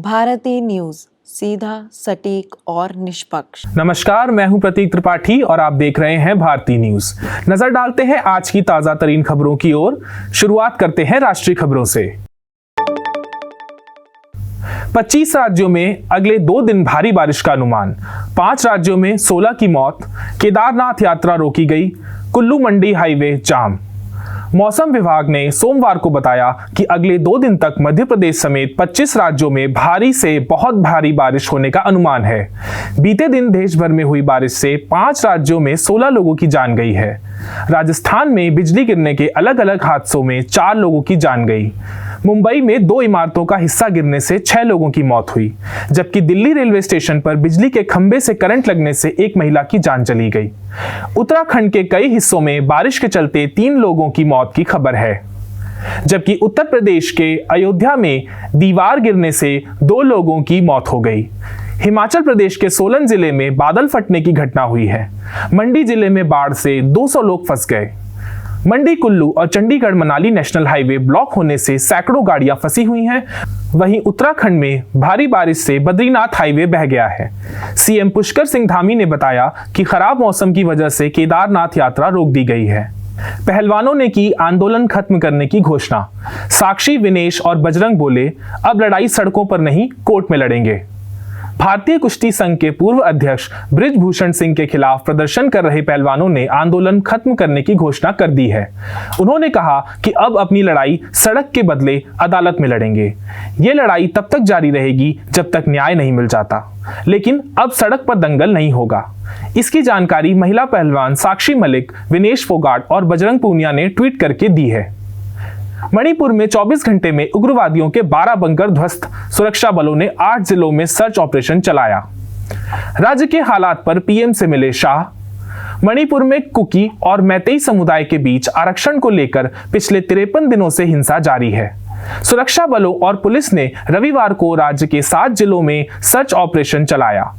Bharti news, सीधा, सटीक और निष्पक्ष। नमस्कार, मैं हूं प्रतीक त्रिपाठी और आप देख रहे हैं भारती न्यूज। नजर डालते हैं आज की ताजा तरीन खबरों की ओर। शुरुआत करते हैं राष्ट्रीय खबरों से। 25 राज्यों में अगले 2 दिन भारी बारिश का अनुमान। 5 राज्यों में 16 की मौत। केदारनाथ यात्रा रोकी गई। कुल्लू मंडी हाईवे जाम। मौसम विभाग ने सोमवार को बताया कि अगले 2 दिन तक मध्य प्रदेश समेत 25 राज्यों में भारी से बहुत भारी बारिश होने का अनुमान है। बीते दिन देश भर में हुई बारिश से 5 राज्यों में 16 लोगों की जान गई है। राजस्थान में बिजली गिरने के अलग अलग हादसों में 4 लोगों की जान गई। मुंबई में 2 इमारतों का हिस्सा गिरने से 6 लोगों की मौत हुई, जबकि दिल्ली रेलवे स्टेशन पर बिजली के खंभे से करंट लगने से 1 महिला की जान चली गई। उत्तराखंड के कई हिस्सों में बारिश के चलते 3 लोगों की मौत की खबर है, जबकि उत्तर प्रदेश के अयोध्या में दीवार गिरने से 2 लोगों की मौत हो गई। हिमाचल प्रदेश के सोलन जिले में बादल फटने की घटना हुई है। मंडी जिले में बाढ़ से 200 लोग फंस गए। मंडी कुल्लू और Chandigarh Manali national highway block होने से सैकड़ों गाड़ियां फंसी हुई हैं। वहीं उत्तराखंड में भारी बारिश से बद्रीनाथ हाईवे बह गया है। सीएम पुष्कर सिंह धामी ने बताया कि खराब मौसम की वजह से केदारनाथ यात्रा रोक दी गई है। पहलवानों ने की आंदोलन खत्म करने की घोषणा। साक्षी, विनेश और बजरंग बोले, अब लड़ाई सड़कों पर नहीं, कोर्ट में लड़ेंगे। भारतीय कुश्ती संघ के पूर्व अध्यक्ष बृजभूषण सिंह के खिलाफ प्रदर्शन कर रहे पहलवानों ने आंदोलन खत्म करने की घोषणा कर दी है। उन्होंने कहा कि अब अपनी लड़ाई सड़क के बदले अदालत में लड़ेंगे। ये लड़ाई तब तक जारी रहेगी जब तक न्याय नहीं मिल जाता, लेकिन अब सड़क पर दंगल नहीं होगा। इसकी जानकारी महिला पहलवान साक्षी मलिक, विनेश फोगाट और बजरंग पूनिया ने ट्वीट करके दी है। मणिपुर में 24 घंटे में उग्रवादियों के 12 बंकर ध्वस्त। सुरक्षा बलों ने 8 जिलों में सर्च ऑपरेशन चलाया। राज्य के हालात पर पीएम से मिले शाह। मणिपुर में कुकी और मैतेई समुदाय के बीच आरक्षण को लेकर पिछले 53 दिनों से हिंसा जारी है। सुरक्षा बलों और पुलिस ने रविवार को राज्य के 7 जिलों में सर्च ऑपरेशन चलाया।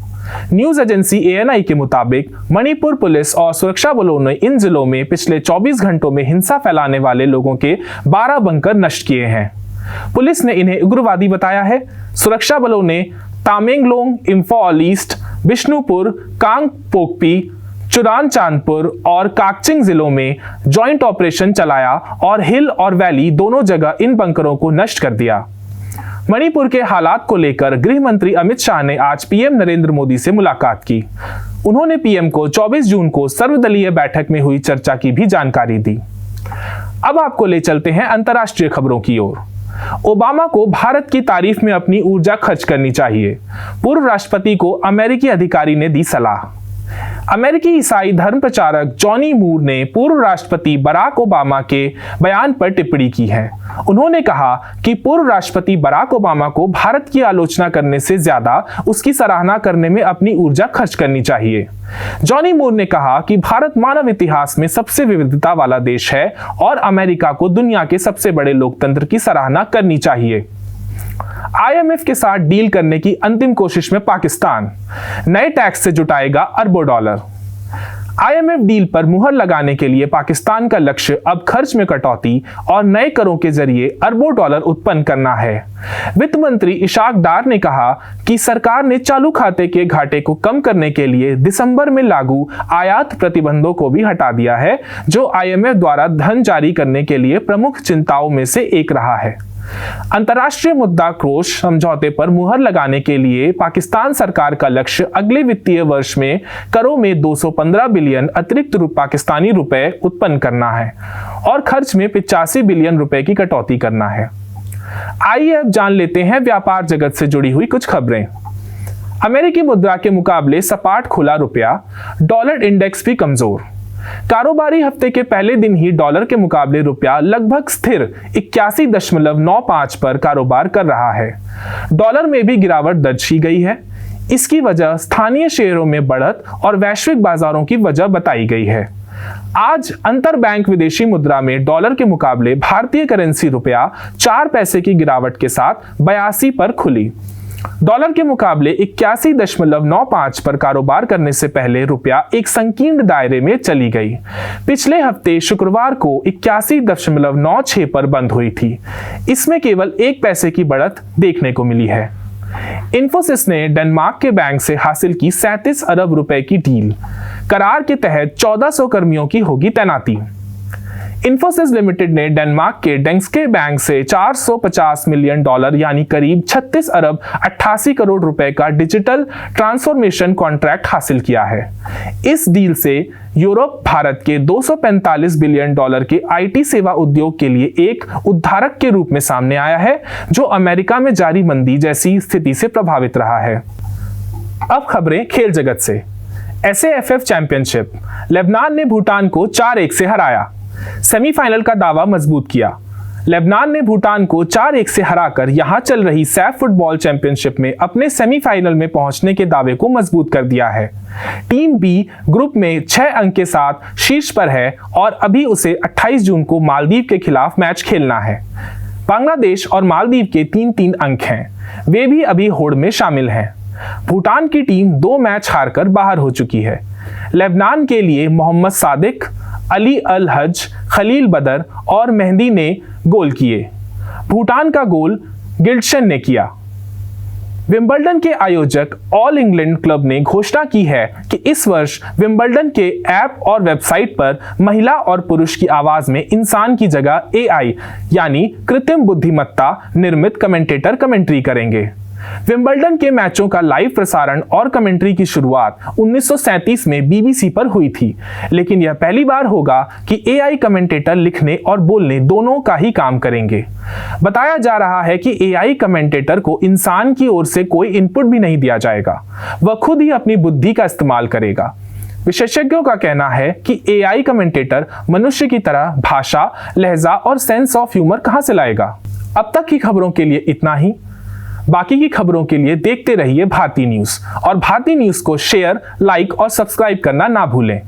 न्यूज एजेंसी ANI के मुताबिक मणिपुर पुलिस और सुरक्षा बलों ने इन जिलों में पिछले 24 घंटों में हिंसा फैलाने वाले लोगों के 12 बंकर नष्ट किए हैं। पुलिस ने इन्हें उग्रवादी बताया है। सुरक्षा बलों ने तामेंगलोंग, इम्फॉल ईस्ट, बिष्णुपुर, कांगपोकपी, चुरानचांदपुर और काकचिंग जिलों में ज्वाइंट ऑपरेशन चलाया और हिल और वैली दोनों जगह इन बंकरों को नष्ट कर दिया। मणिपुर के हालात को लेकर गृह मंत्री अमित शाह ने आज पीएम नरेंद्र मोदी से मुलाकात की। उन्होंने पीएम को 24 जून को सर्वदलीय बैठक में हुई चर्चा की भी जानकारी दी। अब आपको ले चलते हैं अंतर्राष्ट्रीय खबरों की ओर। ओबामा को भारत की तारीफ में अपनी ऊर्जा खर्च करनी चाहिए। पूर्व राष्ट्रपति को अमेरिकी अधिकारी ने दी सलाह। अमेरिकी ईसाई धर्म प्रचारक जॉनी मूर ने पूर्व राष्ट्रपति बराक ओबामा के बयान पर टिप्पणी की है। उन्होंने कहा कि पूर्व राष्ट्रपति बराक ओबामा को भारत की आलोचना करने से ज्यादा उसकी सराहना करने में अपनी ऊर्जा खर्च करनी चाहिए। जॉनी मूर ने कहा कि भारत मानव इतिहास में सबसे विविधता वाला देश है और अमेरिका को दुनिया के सबसे बड़े लोकतंत्र की सराहना करनी चाहिए। IMF के साथ डील करने की अंतिम कोशिश में पाकिस्तान नए टैक्स से जुटाएगा अरबों डॉलर। IMF डील पर मुहर लगाने के लिए पाकिस्तान का लक्ष्य अब खर्च में कटौती और नए करों के जरिए अरबों डॉलर उत्पन्न करना है। वित्त मंत्री इशाक डार ने कहा कि सरकार ने चालू खाते के घाटे को कम करने के लिए दिसंबर में लागू आयात प्रतिबंधों को भी हटा दिया है, जो IMF द्वारा धन जारी करने के लिए प्रमुख चिंताओं में से एक रहा है। अंतर्राष्ट्रीय मुद्रा कोष समझौते पर मुहर लगाने के लिए पाकिस्तान सरकार का लक्ष्य अगले वित्तीय वर्ष में करों में 215 बिलियन अतिरिक्त पाकिस्तानी रुपए उत्पन्न करना है और खर्च में 85 बिलियन रुपए की कटौती करना है। आइए अब जान लेते हैं व्यापार जगत से जुड़ी हुई कुछ खबरें। अमेरिकी मुद्रा के मुकाबले सपाट खुला रुपया, डॉलर इंडेक्स भी कमजोर। कारोबारी हफ्ते के पहले दिन ही डॉलर के मुकाबले रुपया लगभग स्थिर 81.95 पर कारोबार कर रहा है। डॉलर में भी गिरावट दर्ज की गई है। इसकी वजह स्थानीय शेयरों में बढ़त और वैश्विक बाजारों की वजह बताई गई है। आज अंतर बैंक विदेशी मुद्रा में डॉलर के मुकाबले भारतीय करेंसी रुपया 4 पैसे की गिरावट के साथ 82 पर खुली। डॉलर के मुकाबले 81.95 पर कारोबार करने से पहले रुपया एक संकीर्ण दायरे में चली गई। पिछले हफ्ते शुक्रवार को 81.96 पर बंद हुई थी। इसमें केवल 1 पैसे की बढ़त देखने को मिली है। इन्फोसिस ने डेनमार्क के बैंक से हासिल की 37 अरब रुपए की डील। करार के तहत 1400 कर्मियों की होगी तैनाती। इन्फोसिस लिमिटेड ने डेनमार्क के डेंस्के बैंक से $450 मिलियन यानी करीब 36 अरब 88 करोड़ रुपए का डिजिटल ट्रांसफॉर्मेशन कॉन्ट्रैक्ट हासिल किया है। इस डील से यूरोप भारत के $245 बिलियन के आईटी सेवा उद्योग के लिए एक उद्धारक के रूप में सामने आया है, जो अमेरिका में जारी मंदी जैसी स्थिति से प्रभावित रहा है। अब खबरें खेल जगत से। SAFF चैंपियनशिप, लेबनान ने भूटान को 4-1 से हराया। सेमीफाइनल का दावा मजबूत किया। लेबनान ने भूटान को 4-1 से हराकर यहां चल रही सैफ फुटबॉल चैंपियनशिप में अपने सेमीफाइनल में पहुंचने के दावे को मजबूत कर दिया है। टीम बी ग्रुप में 6 अंक के साथ शीर्ष पर है और अभी उसे 28 जून को मालदीव के खिलाफ मैच खेलना है। बांग्लादेश और मालदीव के 3-3 अंक हैं, वे भी अभी होड़ में शामिल हैं। भूटान की टीम 2 मैच हारकर बाहर हो चुकी है। लेबनान के लिए मोहम्मद सादिक, अली अल हज, खलील बदर और मेहंदी ने गोल किए। भूटान का गोल गिल्डशन ने किया। विंबलडन के आयोजक ऑल इंग्लैंड क्लब ने घोषणा की है कि इस वर्ष विंबलडन के ऐप और वेबसाइट पर महिला और पुरुष की आवाज में इंसान की जगह AI यानी कृत्रिम बुद्धिमत्ता निर्मित कमेंटेटर कमेंट्री करेंगे। विंबलडन के मैचों का लाइव प्रसारण और कमेंट्री की शुरुआत 1937 में BBC पर हुई थी, लेकिन यह पहली बार होगा कि AI कमेंटेटर लिखने और बोलने दोनों का ही काम करेंगे। बताया जा रहा है कि AI कमेंटेटर को इंसान की ओर से कोई इनपुट भी नहीं दिया जाएगा, वह खुद ही अपनी बुद्धि का इस्तेमाल करेगा। विशेषज्ञों का कहना है कि AI कमेंटेटर मनुष्य की तरह भाषा, लहजा और सेंस ऑफ ह्यूमर कहां से लाएगा। अब तक की खबरों के लिए इतना ही। बाकी की खबरों के लिए देखते रहिए भारती न्यूज़ और भारती न्यूज़ को शेयर, लाइक और सब्सक्राइब करना ना भूलें।